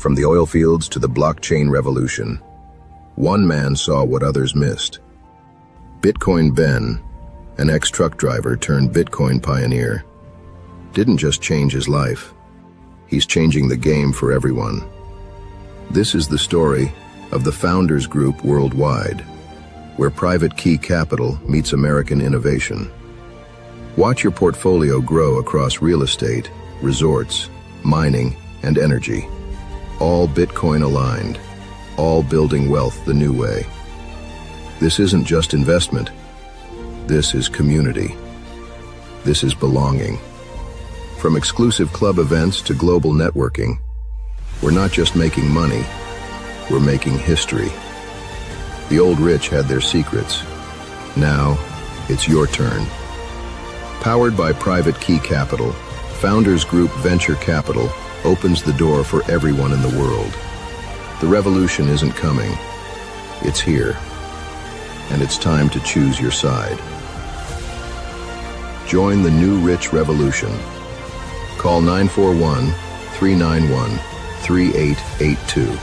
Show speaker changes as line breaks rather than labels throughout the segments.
From the oil fields to the blockchain revolution, one man saw what others missed. Bitcoin Ben, an ex-truck driver turned Bitcoin pioneer, didn't just change his life. He's changing the game for everyone. This is the story of the Founders Group Worldwide, where private key capital meets American innovation. Watch your portfolio grow across real estate, resorts, mining, and energy. All Bitcoin aligned, all building wealth the new way. This isn't just investment. This is community. This is belonging. From exclusive club events to global networking, we're not just making money, we're making history. The old rich had their secrets. Now, it's your turn. Powered by Private Key Capital, Founders Group Venture Capital opens the door for everyone in the world. The revolution isn't coming. It's here. And it's time to choose your side. Join the new rich revolution. Call 941-391-3882.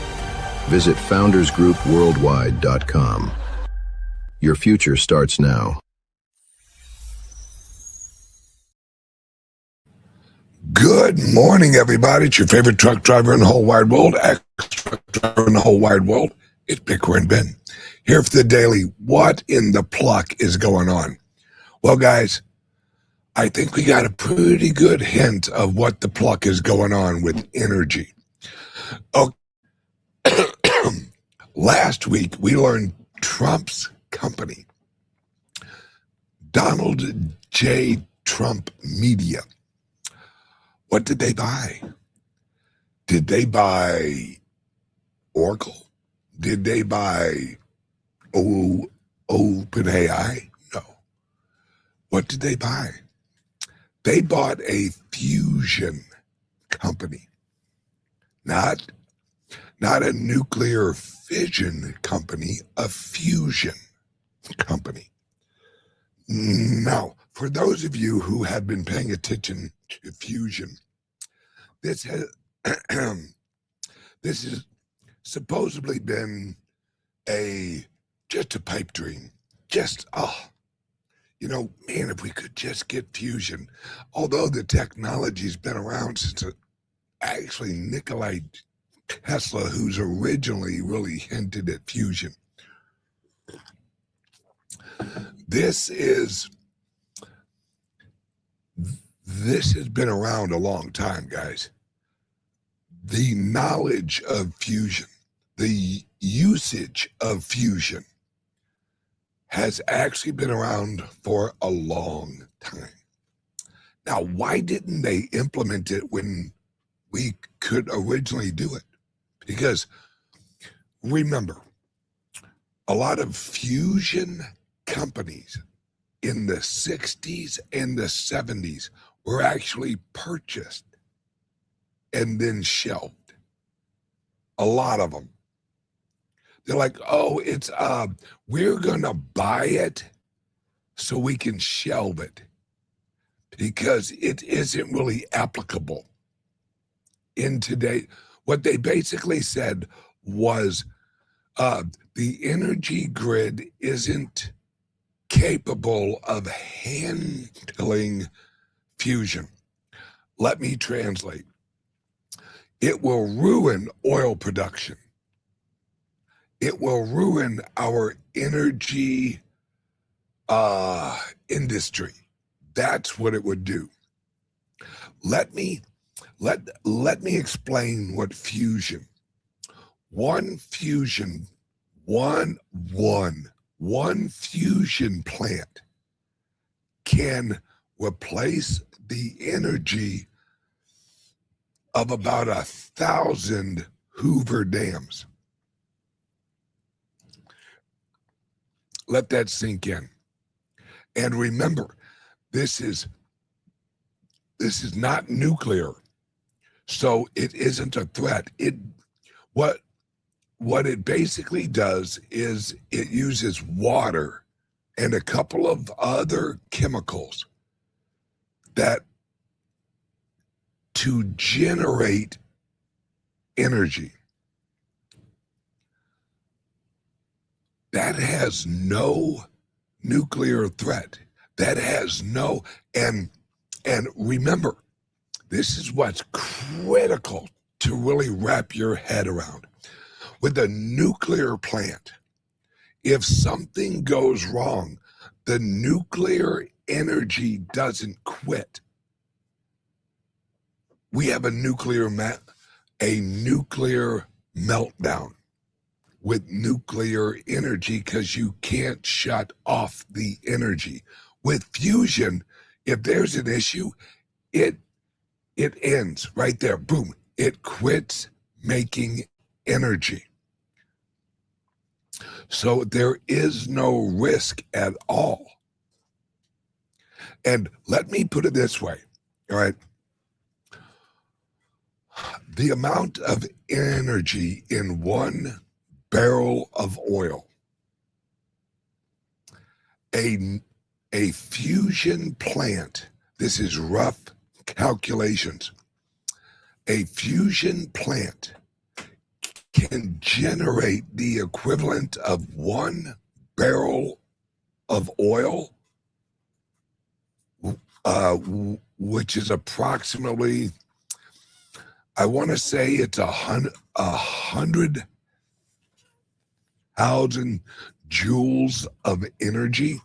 Visit foundersgroupworldwide.com. Your future starts now.
Good morning, everybody. It's your favorite truck driver in the whole wide world, ex-truck driver in the whole wide world. It's Bitcoin Ben. Here for the daily. What in the pluck is going on? Well, guys, I think we got a pretty good hint of what the pluck is going on with energy. Okay. Last week, we learned Trump's company, Donald J. Trump Media. What did they buy? Did they buy Oracle? Did they buy OpenAI? No. What did they buy? They bought a fusion company, not a nuclear fission company, a fusion company. Now, for those of you who have been paying attention to fusion, this has supposedly been just a pipe dream. Just, man, if we could just get fusion, although the technology's been around since actually Nikola Tesla, who's originally really hinted at fusion. This has been around a long time, guys. The knowledge of fusion, the usage of fusion has actually been around for a long time. Now, why didn't they implement it when we could originally do it? Because remember, a lot of fusion companies in the 60s and the 70s were actually purchased and then shelved. A lot of them. They're like, we're going to buy it so we can shelve it because it isn't really applicable in today. What they basically said was the energy grid isn't capable of handling fusion. Let me translate. It will ruin oil production. It will ruin our energy industry. That's what it would do. Let me explain what fusion. One fusion plant can replace the energy of about 1,000 Hoover dams. Let that sink in. And remember, this is not nuclear, so it isn't a threat. What it basically does is it uses water and a couple of other chemicals that to generate energy that has no nuclear threat, that has no, and remember, this is what's critical to really wrap your head around. With a nuclear plant, if something goes wrong, the nuclear energy doesn't quit. We have a nuclear meltdown with nuclear energy because you can't shut off the energy. With fusion, if there's an issue, it ends right there. Boom. It quits making energy. So there is no risk at all. And let me put it this way, all right? The amount of energy in 1 barrel of oil, a fusion plant, this is rough calculations, a fusion plant can generate the equivalent of 1 barrel of oil, which is approximately, I want to say it's 100,000 joules of energy.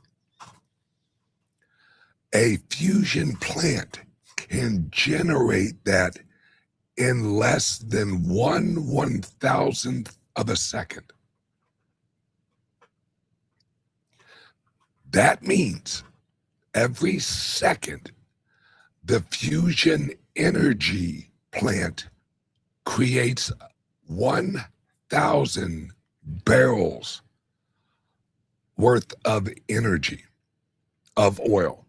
A fusion plant can generate that in less than 1/1000th of a second. That means every second, the fusion energy plant creates 1,000 barrels worth of energy, of oil.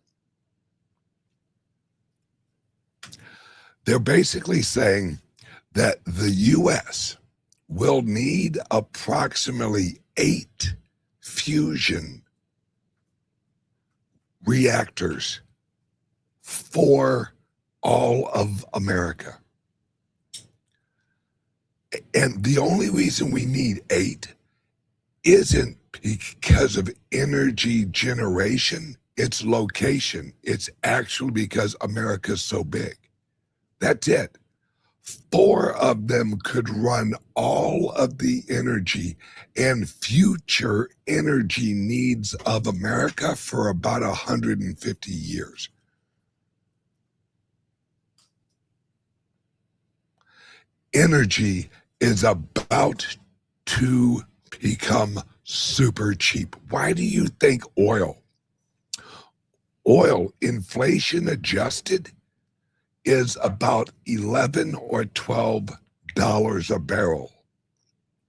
They're basically saying that the U.S. will need approximately 8 fusion reactors for all of America. And the only reason we need 8 isn't because of energy generation, it's location. It's actually because America's so big. That's it. 4 of them could run all of the energy and future energy needs of America for about 150 years. Energy is about to become super cheap. Why do you think oil, inflation adjusted, is about $11 or $12 a barrel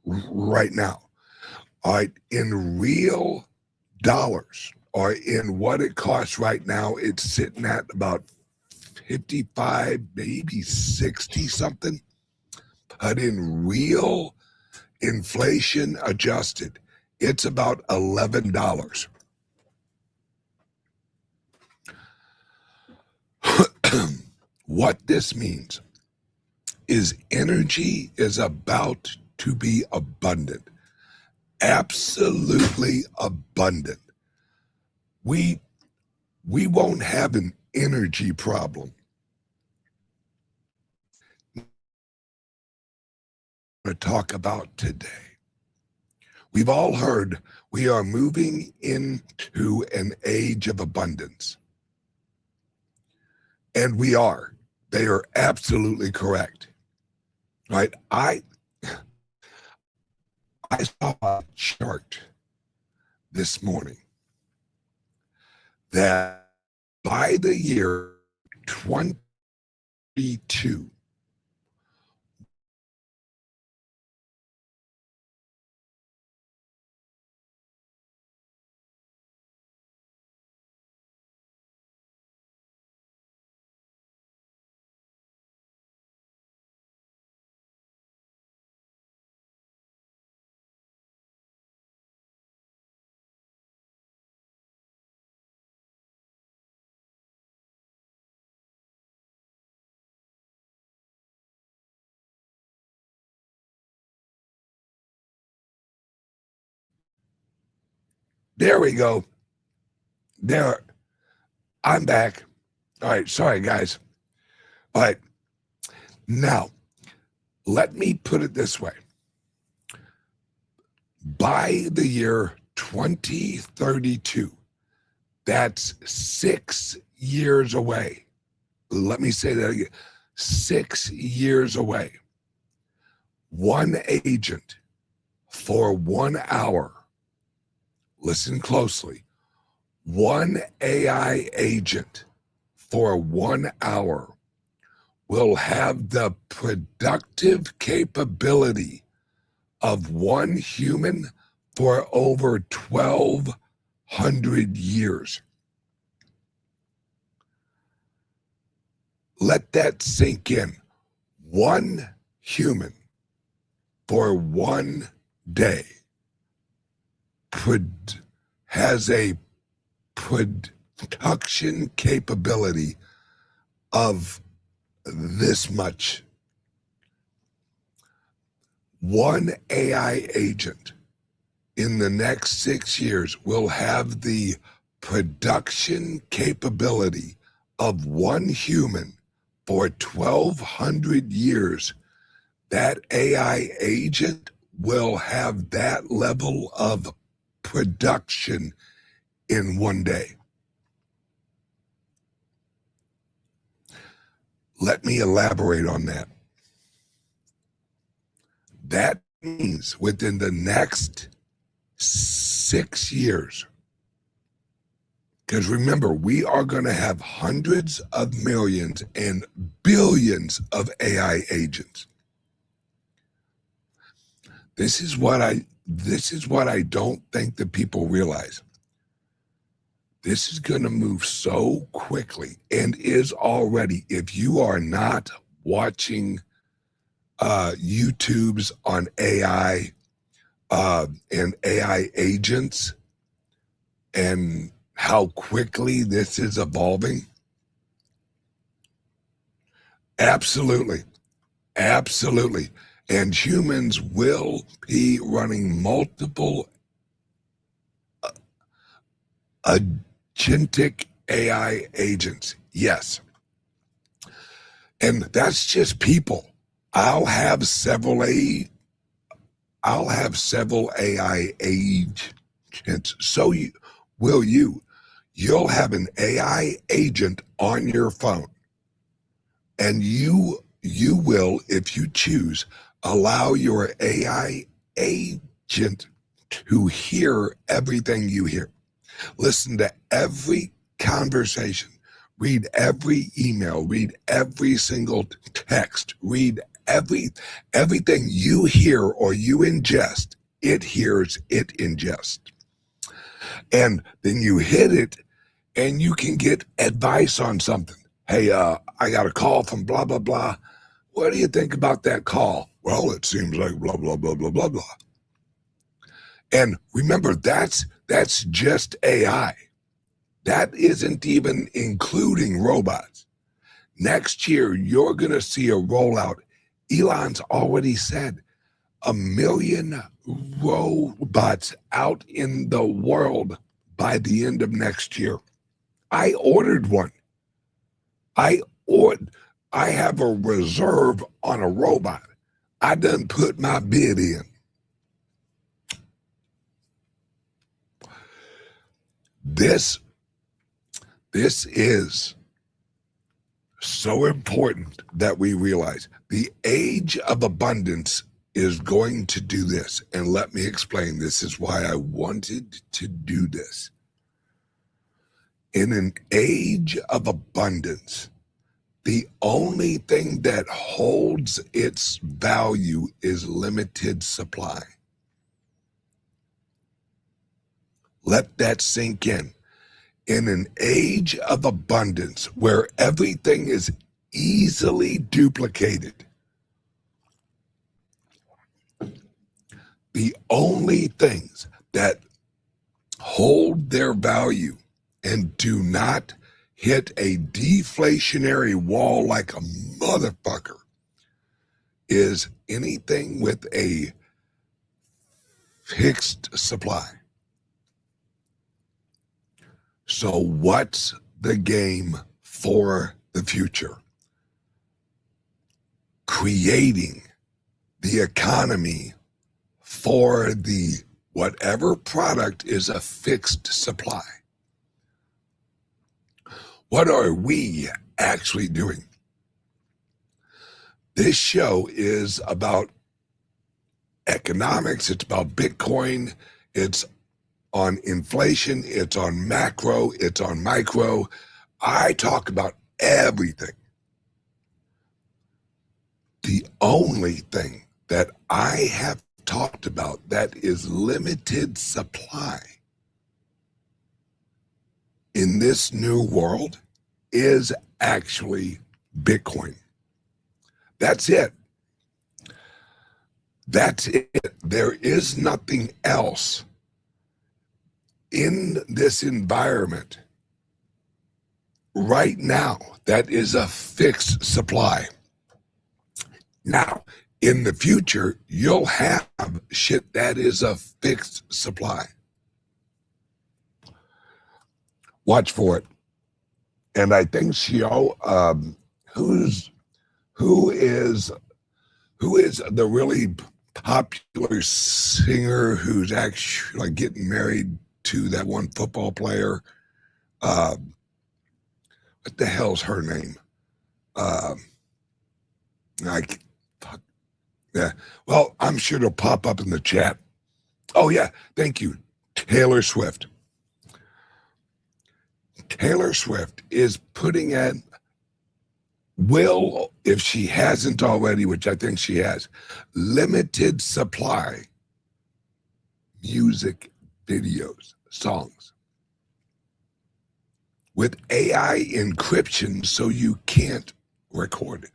right now? All right, in real dollars, or in what it costs right now, it's sitting at about 55, maybe 60 something. But in real inflation adjusted, it's about $11. What this means is energy is about to be abundant, absolutely abundant. We won't have an energy problem. To talk about today. We've all heard we are moving into an age of abundance. And we are. They are absolutely correct. Right? I saw a chart this morning that by the year 22, There we go. There, I'm back. All right, sorry guys. All right, now let me put it this way. By the year 2032, that's 6 years away. Let me say that again. 6 years away. One agent for 1 hour. Listen closely. One AI agent for 1 hour will have the productive capability of one human for over 1,200 years. Let that sink in. One human for 1 day has a production capability of this much. One AI agent in the next 6 years will have the production capability of one human for 1,200 years. That AI agent will have that level of production in 1 day. Let me elaborate on that. That means within the next 6 years, because remember, we are going to have hundreds of millions and billions of AI agents. This is what I don't think that people realize. This is going to move so quickly and is already. If you are not watching YouTubes on AI and AI agents and how quickly this is evolving, absolutely. And humans will be running multiple agentic AI agents. Yes. And that's just people. I'll have several AI agents. So will you. You'll have an AI agent on your phone. And you will, if you choose, allow your AI agent to hear everything you hear. Listen to every conversation, read every email, read every single text, read everything you hear or you ingest, it hears, it ingests. And then you hit it and you can get advice on something. Hey, I got a call from blah, blah, blah. What do you think about that call? Well, it seems like blah, blah, blah, blah, blah, blah. And remember, that's just AI. That isn't even including robots. Next year, you're going to see a rollout. Elon's already said 1 million robots out in the world by the end of next year. I ordered one. I have a reserve on a robot. I done put my bid in. This is so important that we realize the age of abundance is going to do this. And let me explain. This is why I wanted to do this. In an age of abundance, the only thing that holds its value is limited supply. Let that sink in. In an age of abundance where everything is easily duplicated, the only things that hold their value and do not hit a deflationary wall like a motherfucker is anything with a fixed supply. So what's the game for the future? Creating the economy for the whatever product is a fixed supply. What are we actually doing? This show is about economics. It's about Bitcoin. It's on inflation. It's on macro. It's on micro. I talk about everything. The only thing that I have talked about that is limited supply in this new world is actually Bitcoin. That's it. That's it. There is nothing else in this environment right now that is a fixed supply. Now, in the future, you'll have shit that is a fixed supply. Watch for it. And I think who is the really popular singer who's actually like getting married to that one football player? What the hell's her name? Yeah. Well, I'm sure it'll pop up in the chat. Oh yeah, thank you, Taylor Swift. Taylor Swift is putting in, will, if she hasn't already, which I think she has, limited supply music videos, songs with AI encryption so you can't record it.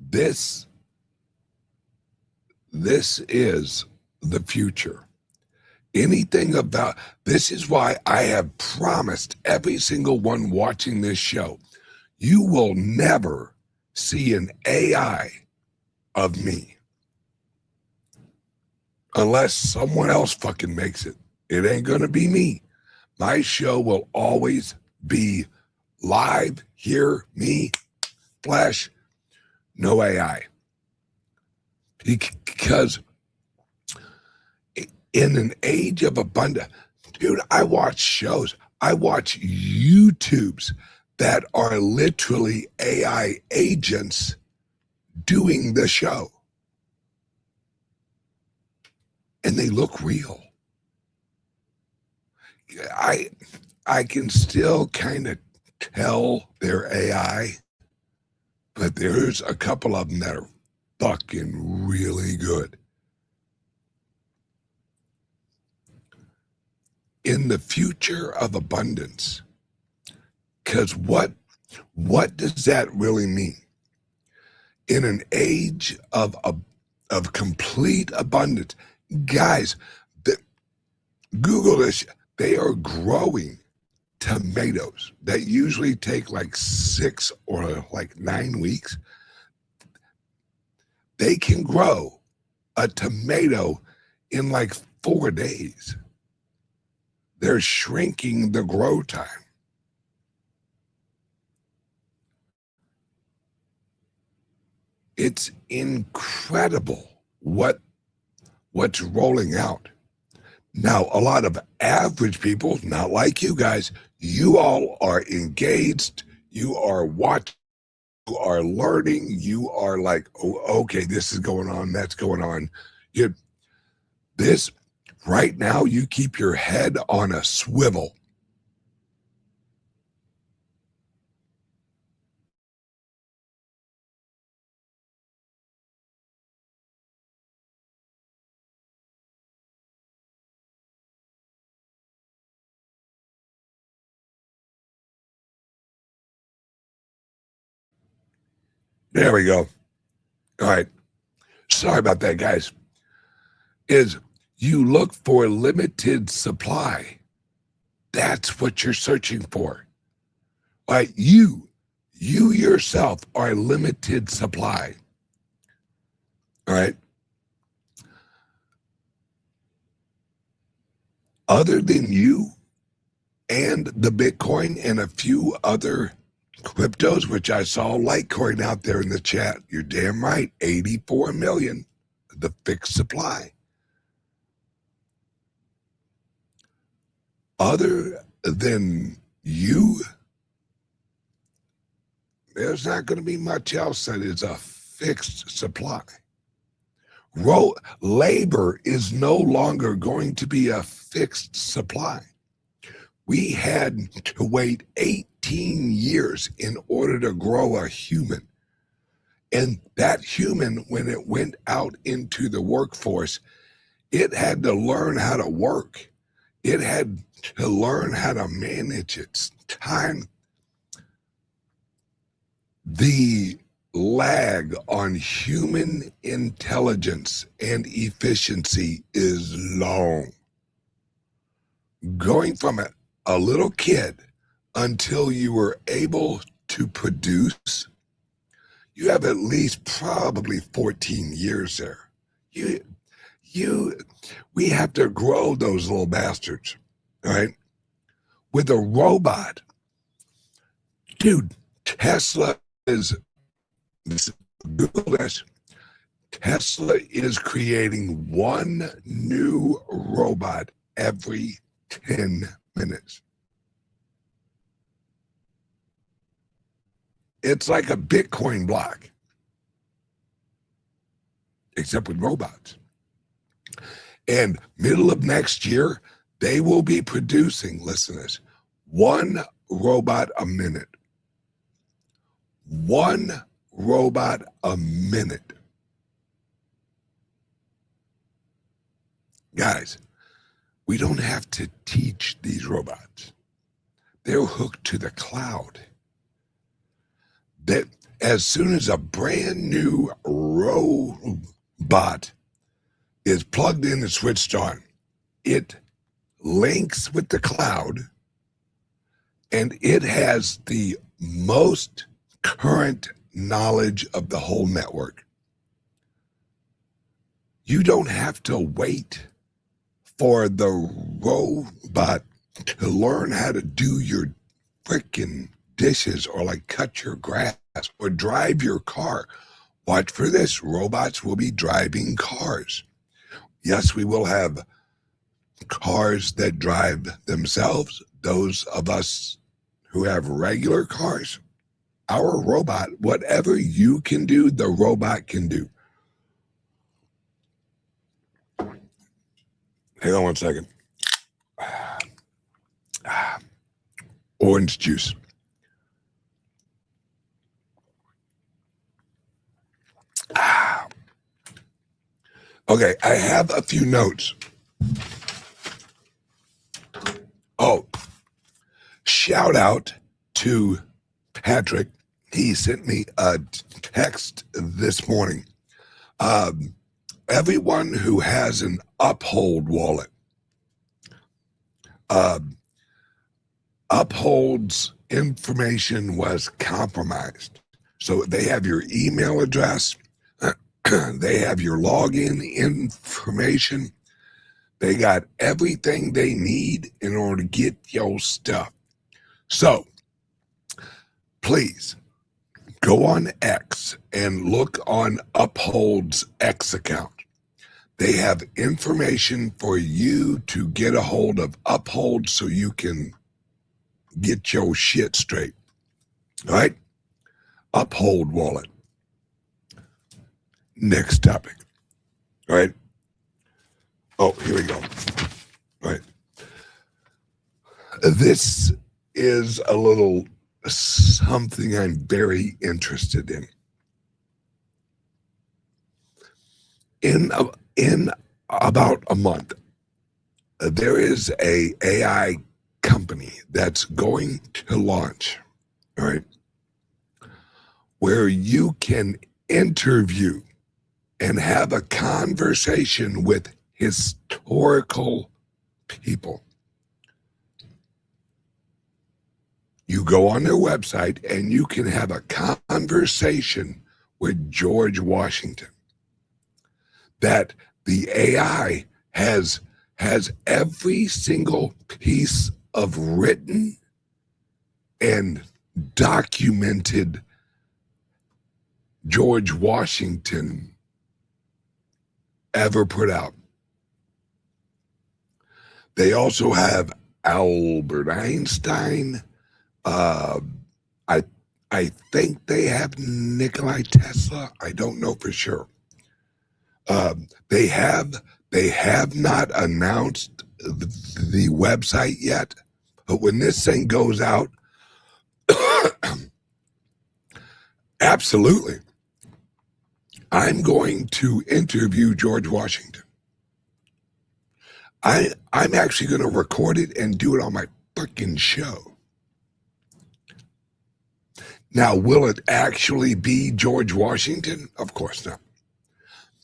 This is the future. Anything about this is why I have promised every single one watching this show, you will never see an AI of me unless someone else fucking makes it. It ain't gonna be me. My show will always be live, hear me, flash, no AI. Because in an age of abundance, dude, I watch shows, I watch YouTubes that are literally AI agents doing the show. And they look real. I can still kind of tell they're AI, but there's a couple of them that are fucking really good. In the future of abundance, because what does that really mean? In an age of complete abundance, guys, Google this. They are growing tomatoes that usually take like 6 or like 9 weeks. They can grow a tomato in like 4 days. They're shrinking the grow time. It's incredible what's rolling out. Now, a lot of average people, not like you guys, you all are engaged, you are watching, you are learning, you are like, oh, okay, this is going on, that's going on. This right now, you keep your head on a swivel. There we go. All right. Sorry about that, guys. Is you look for limited supply. That's what you're searching for. Like you yourself are limited supply. All right. other than you and the Bitcoin and a few other cryptos, which I saw Litecoin out there in the chat. You're damn right, 84 million, the fixed supply. Other than you, there's not going to be much else that is a fixed supply. Labor is no longer going to be a fixed supply. We had to wait 18 years in order to grow a human. And that human, when it went out into the workforce, it had to learn how to work. It had to learn how to manage its time. The lag on human intelligence and efficiency is long. Going from a little kid until you were able to produce, you have at least probably 14 years there. We have to grow those little bastards, right? With a robot, dude, Tesla is, Google this, Tesla is creating one new robot every 10 minutes. It's like a Bitcoin block, except with robots. And middle of next year, they will be producing, listen to this, one robot a minute. One robot a minute. Guys, we don't have to teach these robots. They're hooked to the cloud. That as soon as a brand new robot is plugged in and switched on, it links with the cloud, and it has the most current knowledge of the whole network. You don't have to wait for the robot to learn how to do your freaking dishes or like cut your grass or drive your car. Watch for this. Robots will be driving cars. Yes, we will have cars that drive themselves. Those of us who have regular cars, our robot, whatever you can do, the robot can do. Hang on one second. Orange juice. Okay, I have a few notes. Oh, shout out to Patrick. He sent me a text this morning. Everyone who has an Uphold wallet, Uphold's information was compromised. So they have your email address, they have your login information, they got everything they need in order to get your stuff. So please go on X and look on Uphold's X account. They have information for you to get a hold of Uphold so you can get your shit straight. All right? Uphold wallet. Next topic. All right? Oh, here we go. All right. This is a little something I'm very interested in. In about a month, there is a AI company that's going to launch, all right, where you can interview and have a conversation with historical people. You go on their website and you can have a conversation with George Washington that the AI has has every single piece of written and documented George Washington ever put out. They also have Albert Einstein. I think they have Nikola Tesla. I don't know for sure. They have not announced the website yet, but when this thing goes out, absolutely, I'm going to interview George Washington. I'm actually going to record it and do it on my fucking show. Now, will it actually be George Washington? Of course not.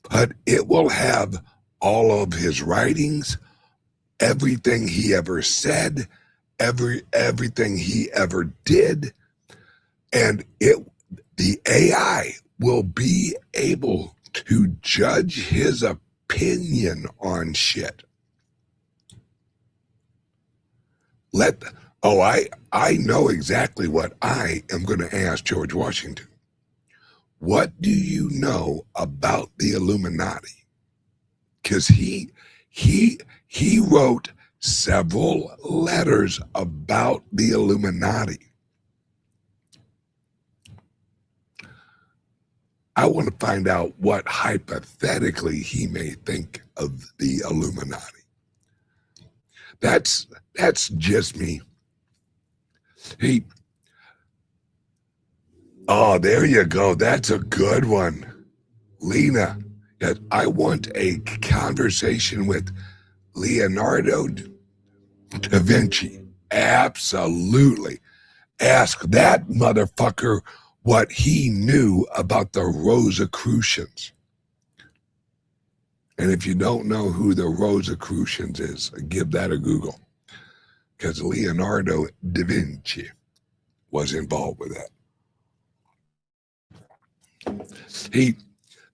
But it will have all of his writings, everything he ever said, everything he ever did, and the AI will be able to judge his opinion on shit. I know exactly what I am going to ask George Washington. What do you know about the Illuminati? Because he wrote several letters about the Illuminati. I want to find out what hypothetically he may think of the Illuminati. That's just me. Oh, there you go. That's a good one. Lena, I want a conversation with Leonardo da Vinci. Absolutely. Ask that motherfucker what he knew about the Rosicrucians. And if you don't know who the Rosicrucians is, give that a Google. Because Leonardo da Vinci was involved with that.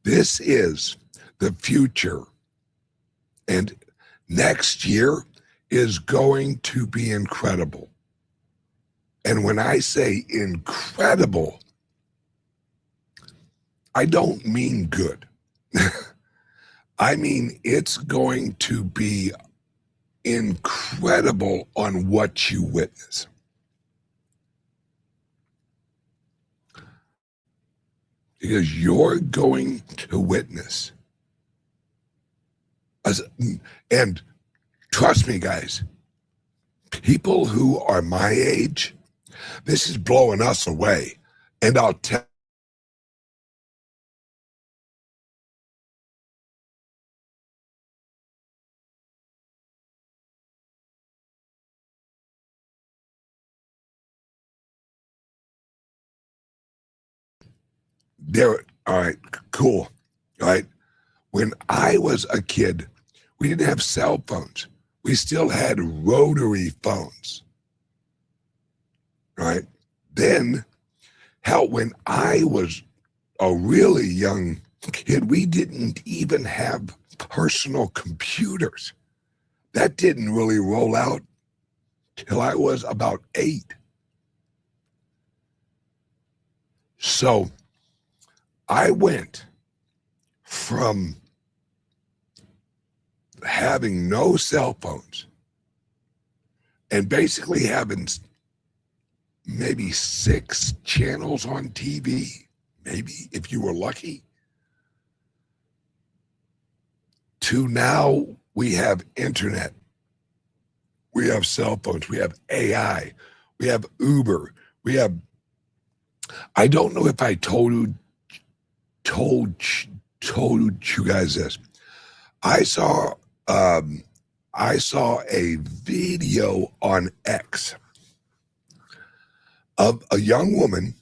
This is the future. And next year is going to be incredible. And when I say incredible, I don't mean good. I mean, it's going to be incredible on what you witness. Because you're going to witness. And trust me, guys, people who are my age, this is blowing us away. And I'll tell all right, cool. All right. When I was a kid, we didn't have cell phones. We still had rotary phones. All right. Then, hell, when I was a really young kid, we didn't even have personal computers. That didn't really roll out till I was about 8. So I went from having no cell phones and basically having maybe 6 channels on TV, maybe if you were lucky, to now we have internet, we have cell phones, we have AI, we have Uber, we have, I don't know if I told you guys this. I saw a video on X of a young woman.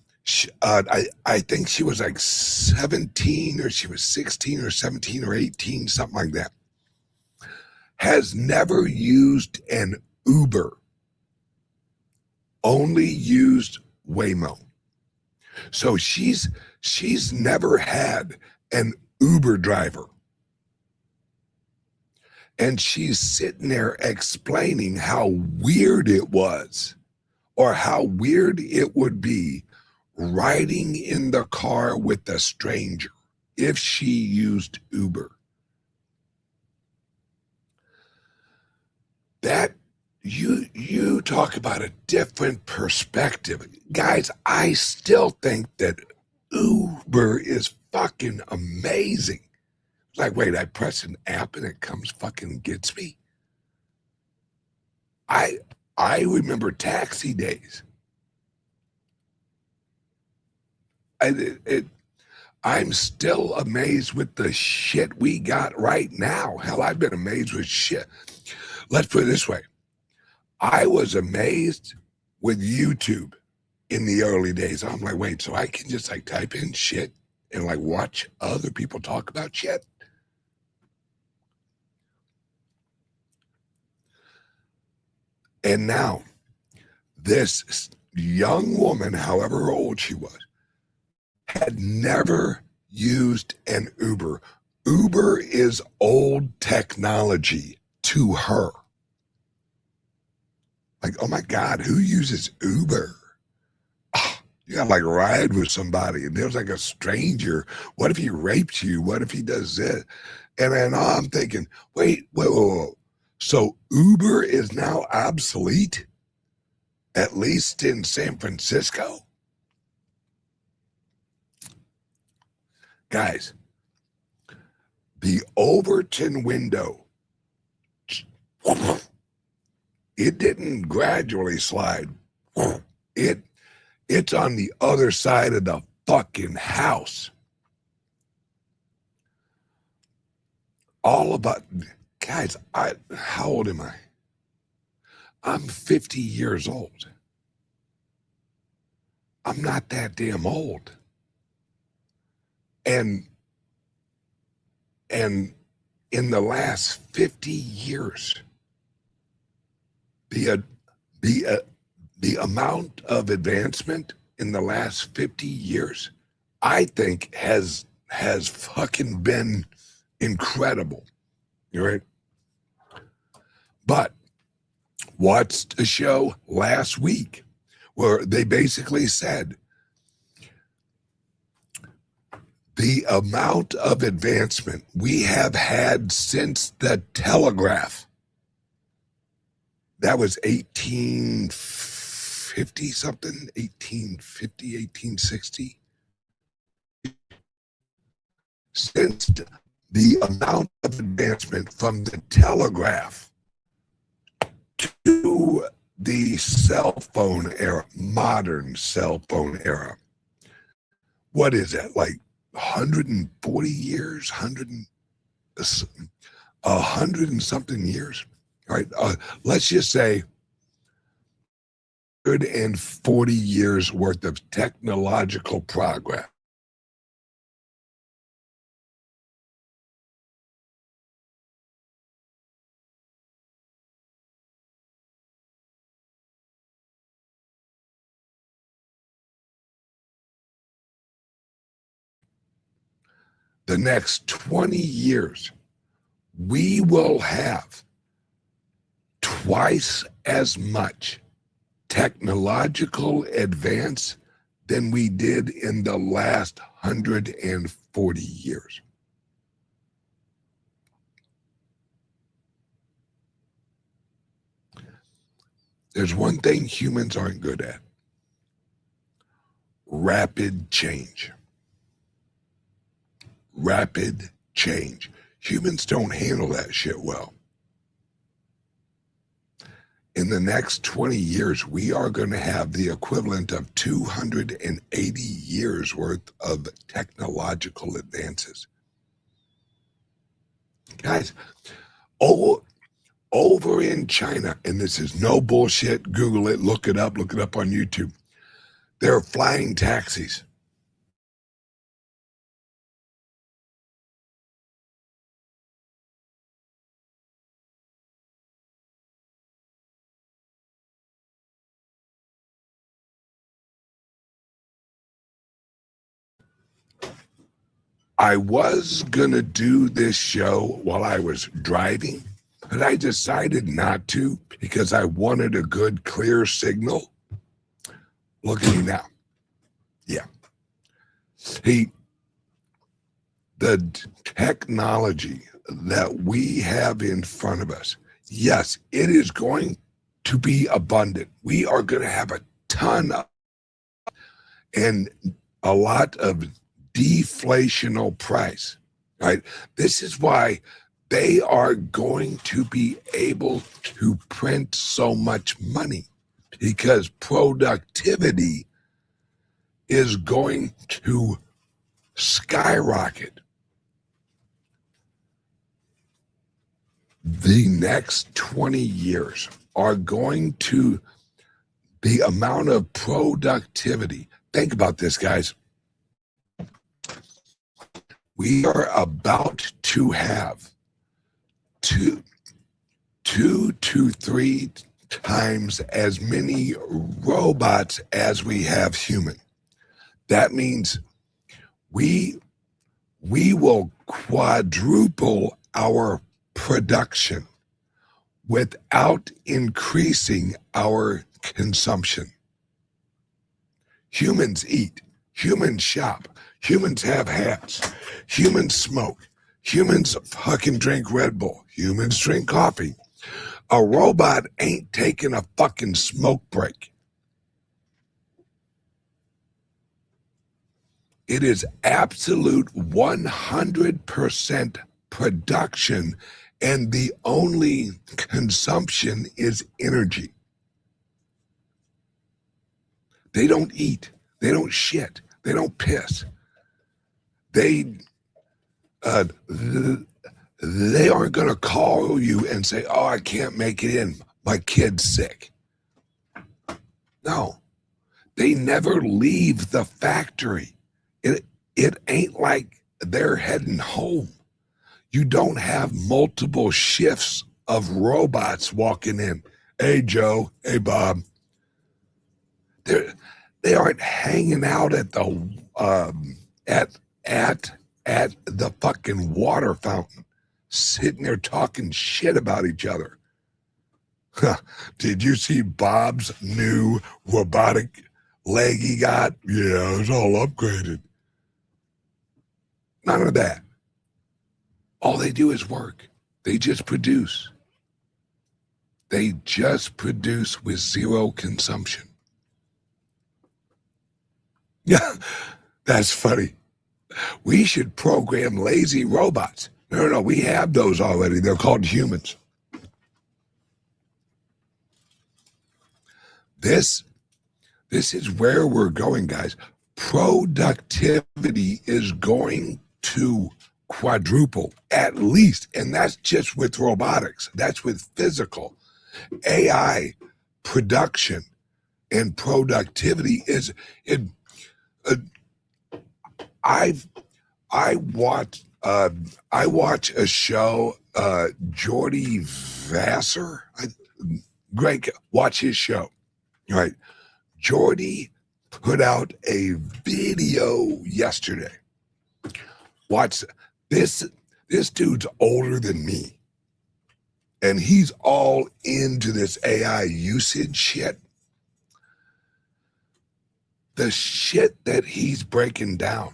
I think she was like 17 or she was 16 or 17 or 18, something like that. Has never used an Uber, only used Waymo. So she's never had an Uber driver. And she's sitting there explaining how weird it was or how weird it would be riding in the car with a stranger if she used Uber. That you talk about a different perspective. Guys, I still think that Uber is fucking amazing. It's like, wait, I press an app and it comes fucking gets me. I remember taxi days. I'm still amazed with the shit we got right now. Hell, I've been amazed with shit. Let's put it this way. I was amazed with YouTube in the early days. I'm like, wait, so I can just like type in shit and like watch other people talk about shit? And now this young woman, however old she was, had never used an Uber. Uber is old technology to her. Like, oh my God, who uses Uber? Oh, you gotta like ride with somebody, and there's like a stranger. What if he rapes you? What if he does this? And then I'm thinking, wait. So Uber is now obsolete, at least in San Francisco? Guys, the Overton window, it didn't gradually slide. It's on the other side of the fucking house. All about, guys, how old am I? I'm 50 years old. I'm not that damn old. And in the last 50 years, the amount of advancement in the last 50 years, I think has fucking been incredible. Right? But watched a show last week where they basically said the amount of advancement we have had since the telegraph, that was 1850 something, 1850, 1860. Since the amount of advancement from the telegraph to the cell phone era, modern cell phone era, what is that, like 140 years, 100 and something years? All right, let's just say 140 years worth of technological progress. The next 20 years, we will have twice as much technological advance than we did in the last 140 years. There's one thing humans aren't good at: rapid change. Rapid change. Humans don't handle that shit well. In the next 20 years, we are going to have the equivalent of 280 years worth of technological advances. Guys, over in China, and this is no bullshit, Google it, look it up on YouTube. There are flying taxis. I was going to do this show while I was driving, but I decided not to because I wanted a good, clear signal. Look at me now. Yeah. The technology that we have in front of us, yes, it is going to be abundant. We are going to have a ton of, and a lot of deflational price, right? This is why they are going to be able to print so much money, because productivity is going to skyrocket. The next 20 years are going to, the amount of productivity. Think about this, guys. We are about to have two to three times as many robots as we have human. That means we will quadruple our production without increasing our consumption. Humans eat, humans shop, humans have hats, humans smoke, humans fucking drink Red Bull, humans drink coffee. A robot ain't taking a fucking smoke break. It is absolute 100% production, and the only consumption is energy. They don't eat. They don't shit. They don't piss. They aren't going to call you and say, "Oh, I can't make it in. My kid's sick." No, they never leave the factory. It ain't like they're heading home. You don't have multiple shifts of robots walking in. Hey, Joe. Hey, Bob. They aren't hanging out at the at the fucking water fountain, sitting there talking shit about each other. Did you see Bob's new robotic leg he got? Yeah, it's all upgraded. None of that. All they do is work. They just produce. They just produce with zero consumption. Yeah, that's funny. We should program lazy robots. No, we have those already. They're called humans. This is where we're going, guys. Productivity is going to quadruple at least, and that's just with robotics. That's with physical. AI production and productivity is it. I watch a show, Jordy Vassar. Greg, watch his show. Right. Jordy put out a video yesterday. Watch this. This dude's older than me, and he's all into this AI usage shit. The shit that he's breaking down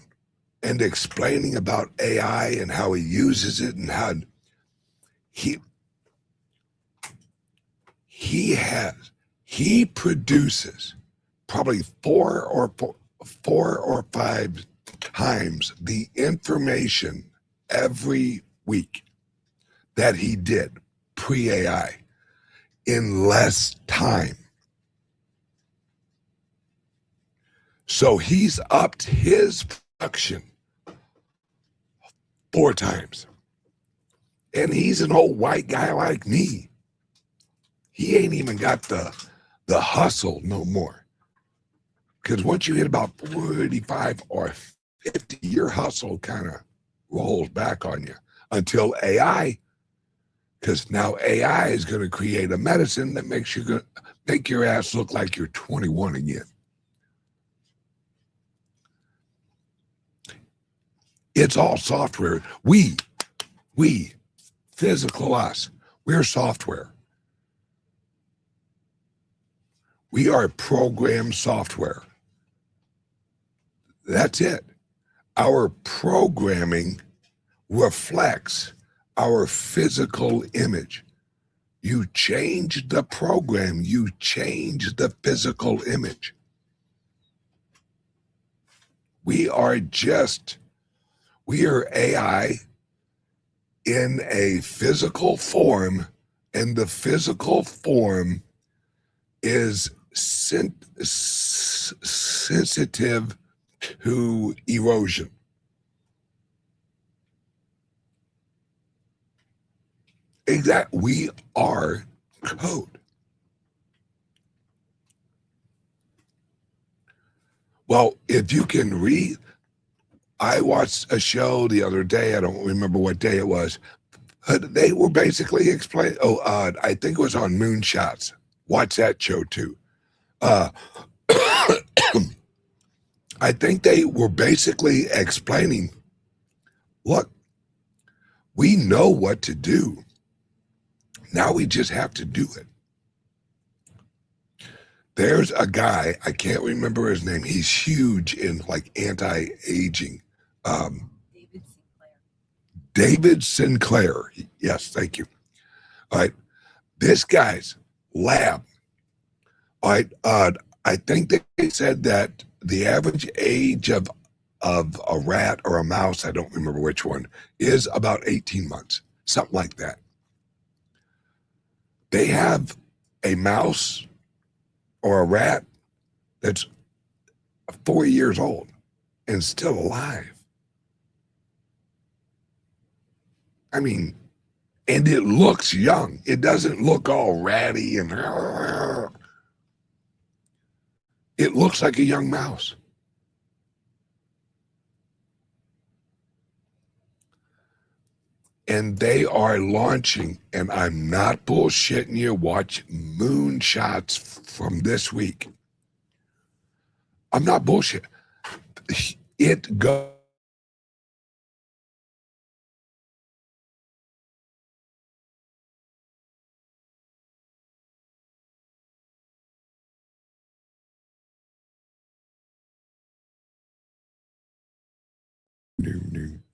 and explaining about AI and how he uses it and how he produces probably four or five times the information every week that he did pre-AI in less time. So he's upped his production 4 times. And he's an old white guy like me. He ain't even got the hustle no more. Because once you hit about 45 or 50, your hustle kind of rolls back on you until AI, because now AI is going to create a medicine that makes you make your ass look like you're 21 again. It's all software. We, physical us, We're software. We are program software. That's it. Our programming reflects our physical image. You change the program, you change the physical image. We are AI in a physical form, and the physical form is sensitive to erosion. Exactly. We are code. Well, if you can read, I watched a show the other day. I don't remember what day it was. They were basically explaining. I think it was on Moonshots. Watch that show too. Uh, I think they were basically explaining, look, we know what to do. Now we just have to do it. There's a guy, I can't remember his name. He's huge in like anti-aging. David Sinclair. Yes, thank you. All right. This guy's lab. All right. I think they said that the average age of a rat or a mouse, I don't remember which one, is about 18 months, something like that. They have a mouse or a rat that's 4 years old and still alive. I mean, and it looks young. It doesn't look all ratty and it looks like a young mouse. And they are launching, and I'm not bullshitting you, watch Moonshots from this week. I'm not bullshit. It goes.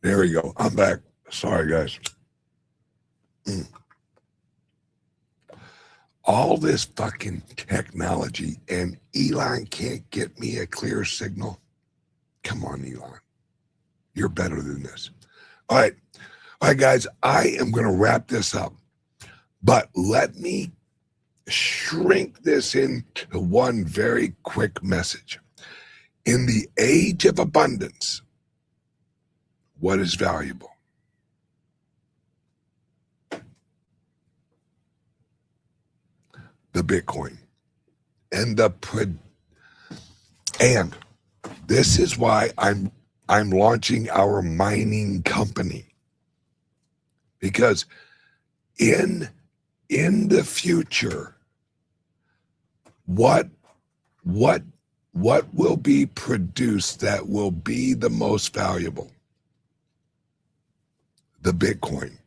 There we go. I'm back. Sorry, guys. All this fucking technology, and Elon can't get me a clear signal. Come on, Elon. You're better than this. All right. All right, guys, I am going to wrap this up, but let me shrink this into one very quick message. In the age of abundance, what is valuable? The Bitcoin. And this is why I'm launching our mining company. Because in the future, what will be produced that will be the most valuable? The Bitcoin.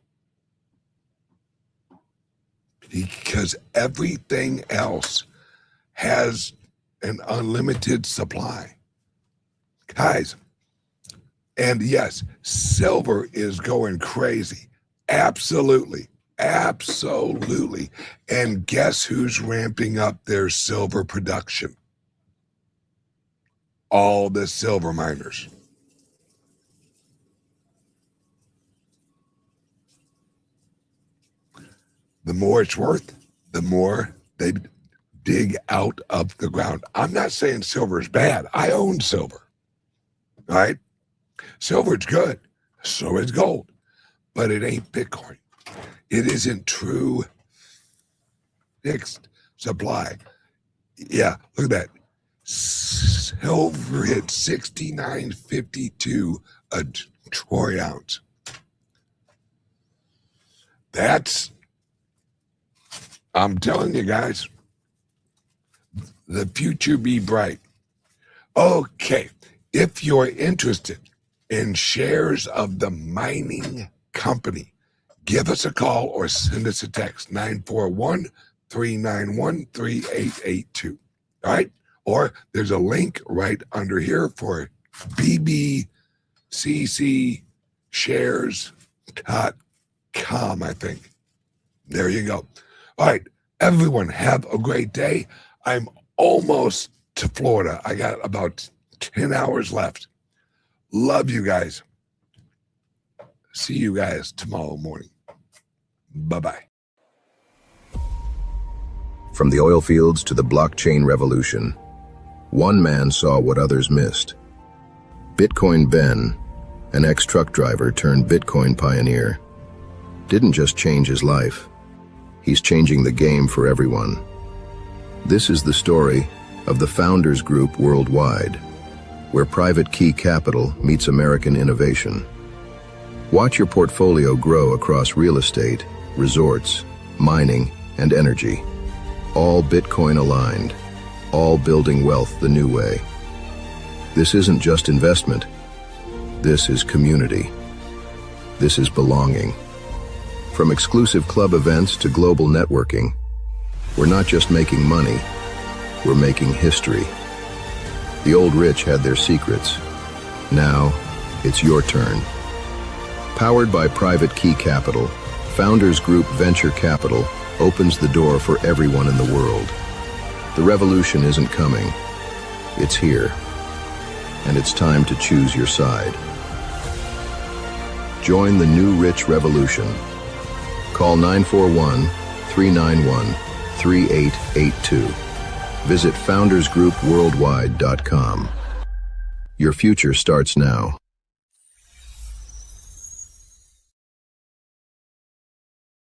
Because everything else has an unlimited supply. Guys, and yes, silver is going crazy. Absolutely. Absolutely. And guess who's ramping up their silver production? All the silver miners. The more it's worth, the more they dig out of the ground. I'm not saying silver is bad. I own silver. All right? Silver's good. So is gold. But it ain't Bitcoin. It isn't true fixed supply. Yeah, look at that. Silver hit 69.52 a troy ounce. That's, I'm telling you guys, the future be bright. Okay, if you're interested in shares of the mining company, give us a call or send us a text, 941-391-3882. All right? Or there's a link right under here for bbccshares.com, I think. There you go. All right, everyone, have a great day. I'm almost to Florida. I got about 10 hours left. Love you guys. See you guys tomorrow morning. Bye-bye.
From the oil fields to the blockchain revolution, one man saw what others missed. Bitcoin Ben, an ex-truck driver turned Bitcoin pioneer, didn't just change his life. He's changing the game for everyone. This is the story of the Founders Group Worldwide, where private key capital meets American innovation. Watch your portfolio grow across real estate, resorts, mining, and energy. All Bitcoin aligned, all building wealth the new way. This isn't just investment. This is community. This is belonging. From exclusive club events to global networking, we're not just making money, we're making history. The old rich had their secrets. Now, it's your turn. Powered by Private Key Capital, Founders Group Venture Capital opens the door for everyone in the world. The revolution isn't coming. It's here. And it's time to choose your side. Join the new rich revolution. Call 941-391-3882. Visit foundersgroupworldwide.com. Your future starts now.